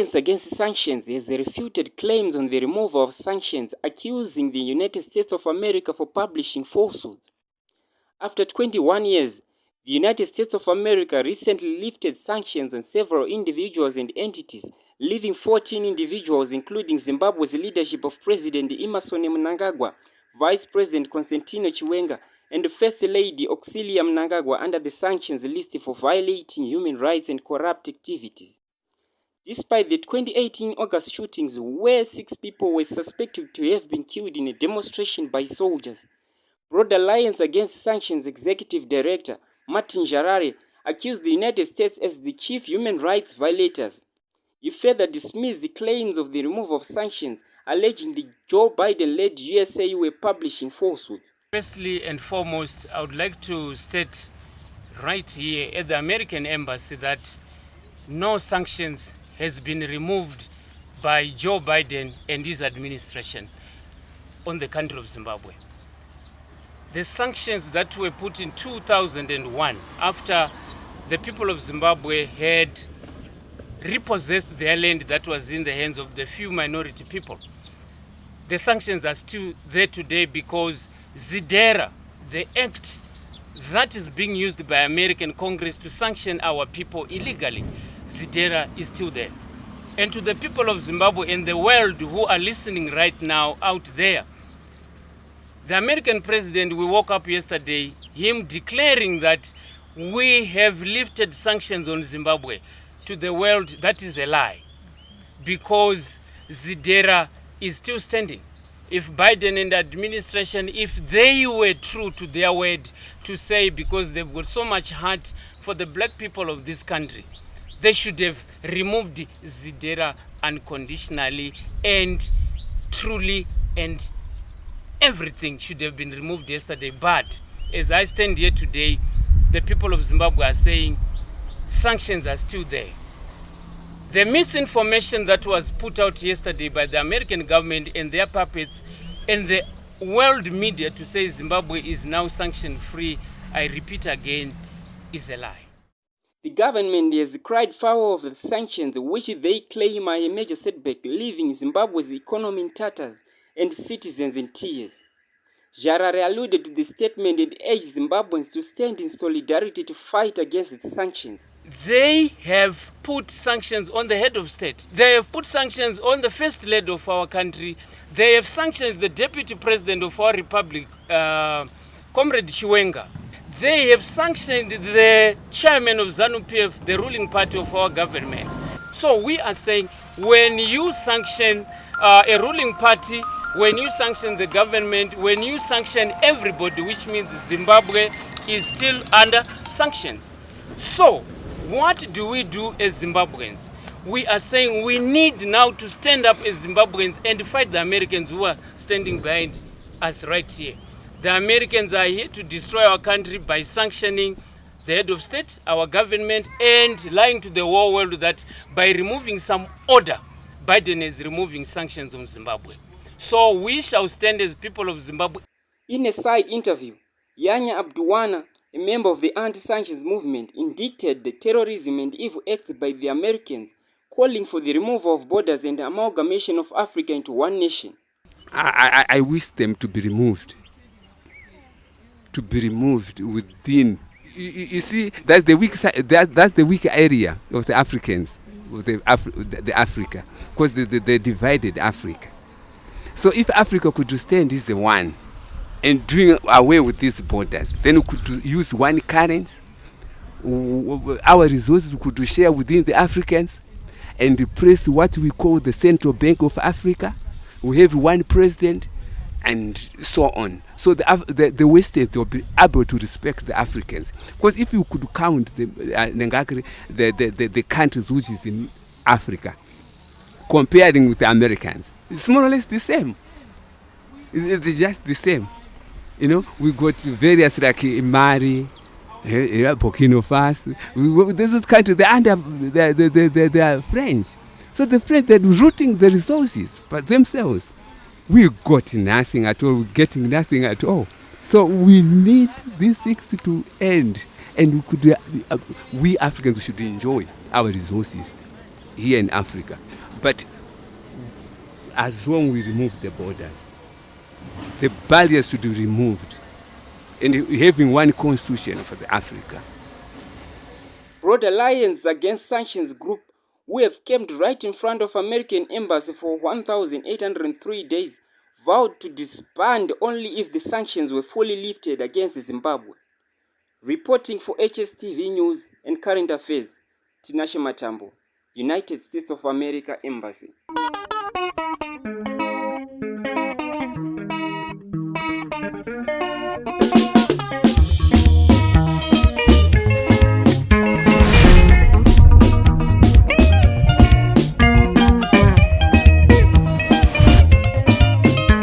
Alliance Against Sanctions has refuted claims on the removal of sanctions, accusing the United States of America for publishing falsehoods. After 21 years, the United States of America recently lifted sanctions on several individuals and entities, leaving 14 individuals, including Zimbabwe's leadership of President Emmerson Mnangagwa, Vice President Constantino Chiwenga, and First Lady Auxilia Mnangagwa under the sanctions list for violating human rights and corrupt activities. Despite the 2018 August shootings, where 6 people were suspected to have been killed in a demonstration by soldiers, Broad Alliance Against Sanctions Executive Director Martin Harare accused the United States as the chief human rights violators. He further dismissed the claims of the removal of sanctions, alleging the Joe Biden-led USA were publishing falsehoods. Firstly and foremost, I would like to state right here at the American Embassy that no sanctions has been removed by Joe Biden and his administration on the country of Zimbabwe. The sanctions that were put in 2001 after the people of Zimbabwe had repossessed their land that was in the hands of the few minority people. The sanctions are still there today because ZIDERA, the act that is being used by American Congress to sanction our people illegally, ZIDERA is still there. And to the people of Zimbabwe and the world who are listening right now out there, the American president, we woke up yesterday, him declaring that we have lifted sanctions on Zimbabwe. To the world, that is a lie, because ZIDERA is still standing. If Biden and the administration, if they were true to their word to say, because they've got so much heart for the black people of this country, they should have removed ZIDERA unconditionally and truly, and everything should have been removed yesterday. But as I stand here today, the people of Zimbabwe are saying sanctions are still there. The misinformation that was put out yesterday by the American government and their puppets and the world media to say Zimbabwe is now sanction-free, I repeat again, is a lie. The government has cried foul of the sanctions, which they claim are a major setback, leaving Zimbabwe's economy in tatters and citizens in tears. Harare alluded to the statement and urged Zimbabweans to stand in solidarity to fight against the sanctions. They have put sanctions on the head of state. They have put sanctions on the first lady of our country. They have sanctioned the deputy president of our republic, Comrade Chiwenga. They have sanctioned the chairman of ZANU-PF, the ruling party of our government. So we are saying, when you sanction a ruling party, when you sanction the government, when you sanction everybody, which means Zimbabwe is still under sanctions. So what do we do as Zimbabweans? We are saying we need now to stand up as Zimbabweans and fight the Americans who are standing behind us right here. The Americans are here to destroy our country by sanctioning the head of state, our government, and lying to the whole world that by removing some order, Biden is removing sanctions on Zimbabwe. So we shall stand as people of Zimbabwe. In a side interview, Yanya Abduwana, a member of the anti-sanctions movement, indicted the terrorism and evil acts by the Americans, calling for the removal of borders and amalgamation of Africa into one nation. I wish them to be removed. To be removed within. You see, that's the weak side. That's the weak area of the Africans, of the Africa, because they divided Africa. So if Africa could stand as the one and doing away with these borders, then we could use one currency. Our resources we could share within the Africans and replace what we call the Central Bank of Africa. We have one president and so on. So the Western will be able to respect the Africans. Because if you could count the countries which is in Africa, comparing with the Americans, it's more or less the same. It's just the same. You know, we got various like Mali, Burkina Faso. These countries, they are French. So the French, they're rooting the resources by themselves. We got nothing at all. We're getting nothing at all. So we need these things to end. And we Africans should enjoy our resources here in Africa. But as long we remove the borders, the barriers should be removed, and having one constitution for the Africa. Broad Alliance Against Sanctions group, who have camped right in front of American embassy for 1,803 days, vowed to disband only if the sanctions were fully lifted against Zimbabwe. Reporting for HSTV News and Current Affairs, Tinashe Matambo, United States of America Embassy.